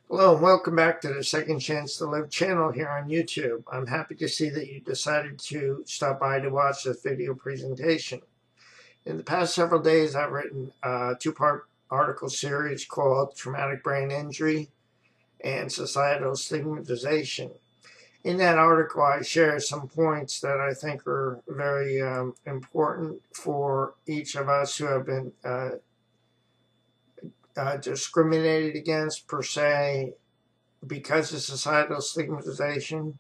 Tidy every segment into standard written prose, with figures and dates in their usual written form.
Hello and welcome back to the Second Chance to Live channel here on YouTube. I'm happy to see that you decided to stop by to watch this video presentation. In the past several days, I've written a two-part article series called Traumatic Brain Injury and Societal Stigmatization. In that article, I share some points that I think are very important for each of us who have been discriminated against per se because of societal stigmatization.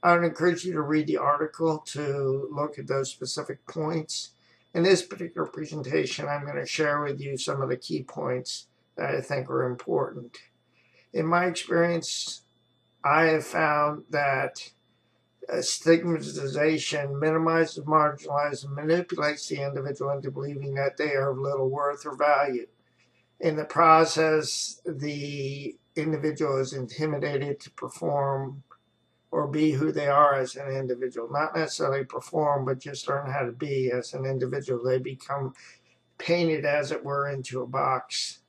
I would encourage you to read the article to look at those specific points. In this particular presentation, I'm going to share with you some of the key points that I think are important. In my experience, I have found that stigmatization minimizes, marginalizes, and manipulates the individual into believing that they are of little worth or value. In the process, the individual is intimidated to perform or be who they are as an individual. Not necessarily perform, but just learn how to be as an individual. They become painted, as it were, into a box.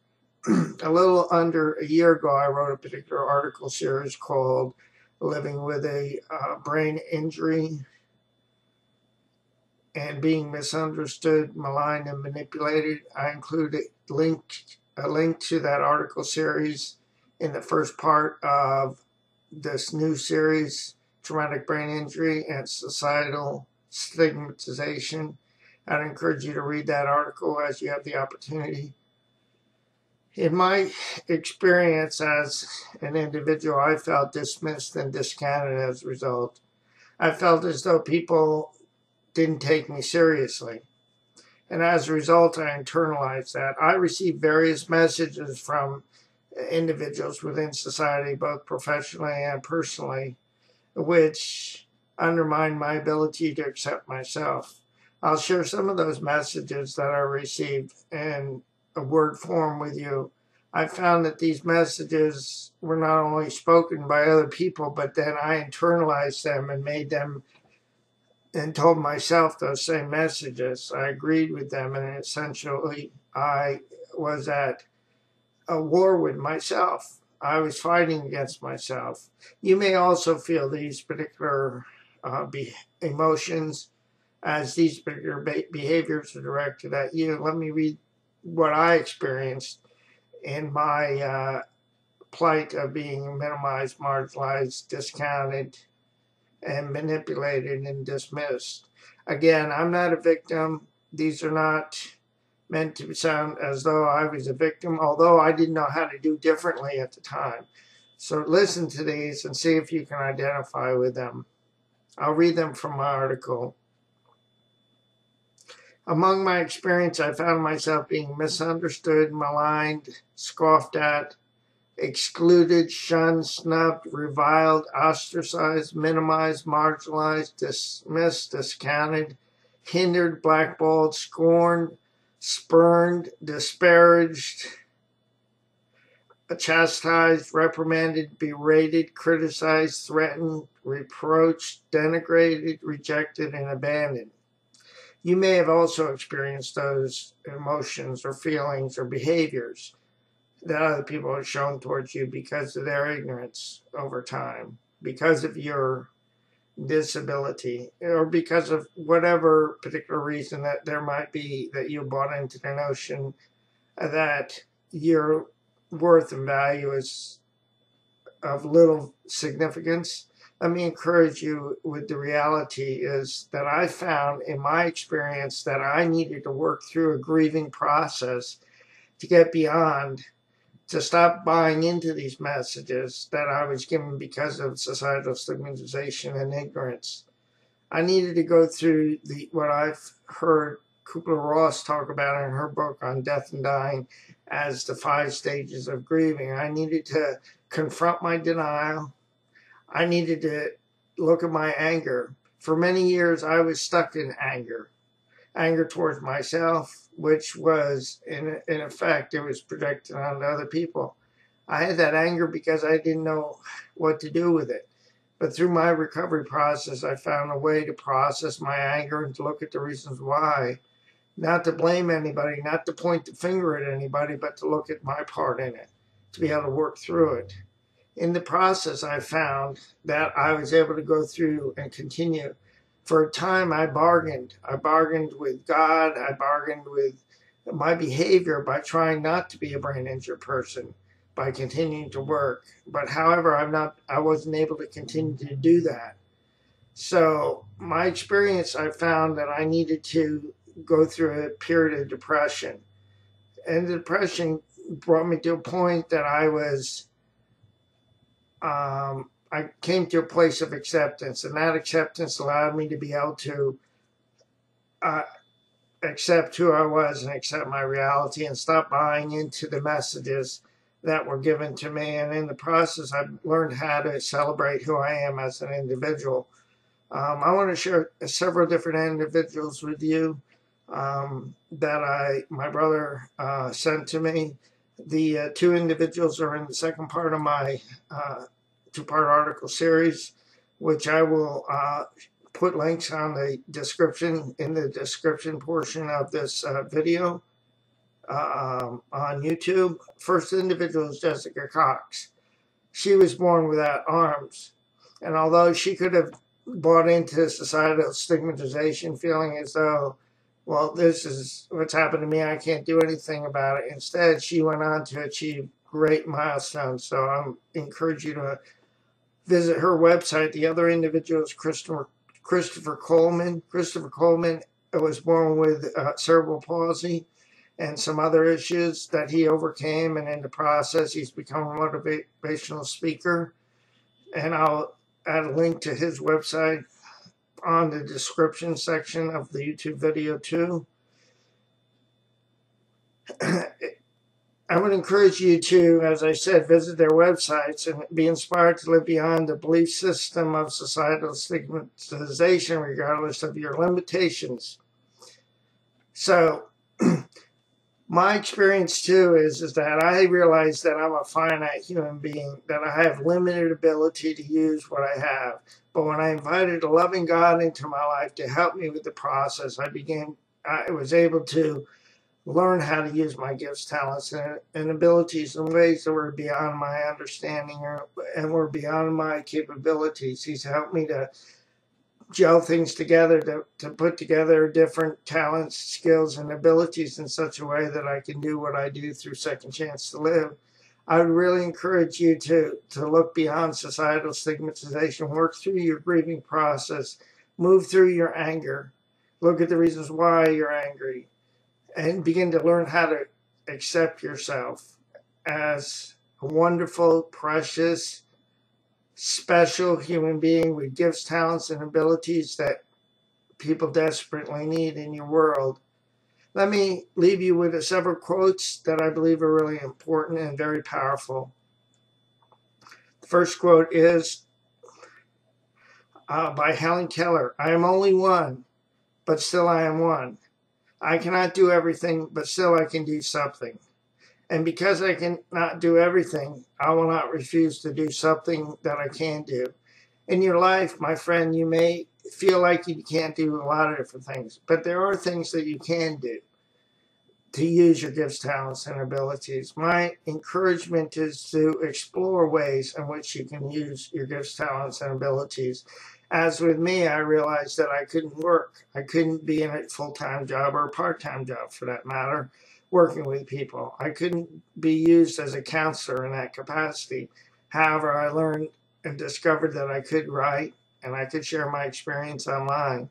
A little under a year ago, I wrote a particular article series called Living with a Brain Injury and Being Misunderstood, Maligned, and Manipulated. I included a link to that article series in the first part of this new series, Traumatic Brain Injury and Societal Stigmatization. I'd encourage you to read that article as you have the opportunity. In my experience as an individual, I felt dismissed and discounted as a result. I felt as though people didn't take me seriously. And as a result, I internalized that. I received various messages from individuals within society, both professionally and personally, which undermined my ability to accept myself. I'll share some of those messages that I received in a word form with you. I found that these messages were not only spoken by other people, but then I internalized them and made them and told myself those same messages. I agreed with them, and essentially I was at a war with myself. I was fighting against myself. You may also feel these particular emotions as these particular behaviors are directed at you. Let me read what I experienced in my plight of being minimized, marginalized, discounted, and manipulated and dismissed. Again, I'm not a victim. These are not meant to sound as though I was a victim, although I didn't know how to do differently at the time. So listen to these and see if you can identify with them. I'll read them from my article. Among my experience, I found myself being misunderstood, maligned, scoffed at, excluded, shunned, snubbed, reviled, ostracized, minimized, marginalized, dismissed, discounted, hindered, blackballed, scorned, spurned, disparaged, chastised, reprimanded, berated, criticized, threatened, reproached, denigrated, rejected, and abandoned. You may have also experienced those emotions or feelings or behaviors that other people have shown towards you because of their ignorance over time, because of your disability, or because of whatever particular reason that there might be that you bought into the notion that your worth and value is of little significance. Let me encourage you with the reality is that I found in my experience that I needed to work through a grieving process to get beyond, to stop buying into these messages that I was given because of societal stigmatization and ignorance. I needed to go through what I've heard Kubler-Ross talk about in her book on death and dying as the 5 stages of grieving. I needed to confront my denial. I needed to look at my anger. For many years, I was stuck in anger towards myself, which was, in effect, it was projected onto other people. I had that anger because I didn't know what to do with it. But through my recovery process, I found a way to process my anger and to look at the reasons why. Not to blame anybody, not to point the finger at anybody, but to look at my part in it, to be able to work through it. In the process, I found that I was able to go through and continue. For a time, I bargained. I bargained with God. I bargained with my behavior by trying not to be a brain injured person, by continuing to work. But however, I wasn't able to continue to do that. So my experience, I found that I needed to go through a period of depression. And the depression brought me to a point that I came to a place of acceptance, and that acceptance allowed me to be able to uh, accept who I was and accept my reality and stop buying into the messages that were given to me. And in the process, I've learned how to celebrate who I am as an individual. I want to share several different individuals with you that my brother sent to me. The two individuals are in the second part of my two-part article series, which I will put links on the description, in the description portion of this video on YouTube. First individual is Jessica Cox. She was born without arms, and although she could have bought into societal stigmatization, feeling as though, well, this is what's happened to me, I can't do anything about it. Instead, she went on to achieve great milestones. So I encourage you to visit her website. The other individual is Christopher Coleman. Christopher Coleman was born with cerebral palsy and some other issues that he overcame, and in the process, he's become a motivational speaker. And I'll add a link to his website on the description section of the YouTube video too. I would encourage you to, as I said, visit their websites and be inspired to live beyond the belief system of societal stigmatization, regardless of your limitations. So, my experience too is that I realize that I'm a finite human being, that I have limited ability to use what I have. But when I invited a loving God into my life to help me with the process, I was able to learn how to use my gifts, talents, and abilities in ways that were beyond my understanding and were beyond my capabilities. He's helped me to gel things together, to put together different talents, skills, and abilities in such a way that I can do what I do through Second Chance to Live. I would really encourage you to look beyond societal stigmatization, work through your grieving process, move through your anger, look at the reasons why you're angry, and begin to learn how to accept yourself as a wonderful, precious, special human being with gifts, talents, and abilities that people desperately need in your world. Let me leave you with several quotes that I believe are really important and very powerful. The first quote is by Helen Keller. I am only one, but still I am one. I cannot do everything, but still I can do something. And because I cannot do everything, I will not refuse to do something that I can do. In your life, my friend, you may feel like you can't do a lot of different things, but there are things that you can do to use your gifts, talents, and abilities. My encouragement is to explore ways in which you can use your gifts, talents, and abilities. As with me, I realized that I couldn't work. I couldn't be in a full-time job or a part-time job, for that matter, working with people. I couldn't be used as a counselor in that capacity. However, I learned and discovered that I could write and I could share my experience online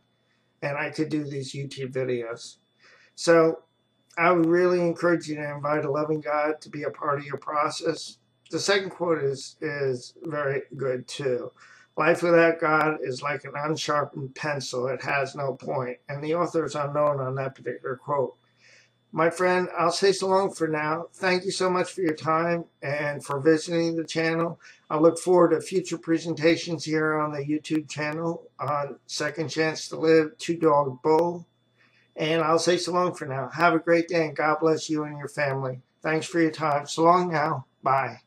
and I could do these YouTube videos. So I would really encourage you to invite a loving God to be a part of your process. The second quote is very good too. Life without God is like an unsharpened pencil. It has no point. And the author is unknown on that particular quote. My friend, I'll say so long for now. Thank you so much for your time and for visiting the channel. I look forward to future presentations here on the YouTube channel on Second Chance to Live, Two Dog Bull. And I'll say so long for now. Have a great day and God bless you and your family. Thanks for your time. So long now. Bye.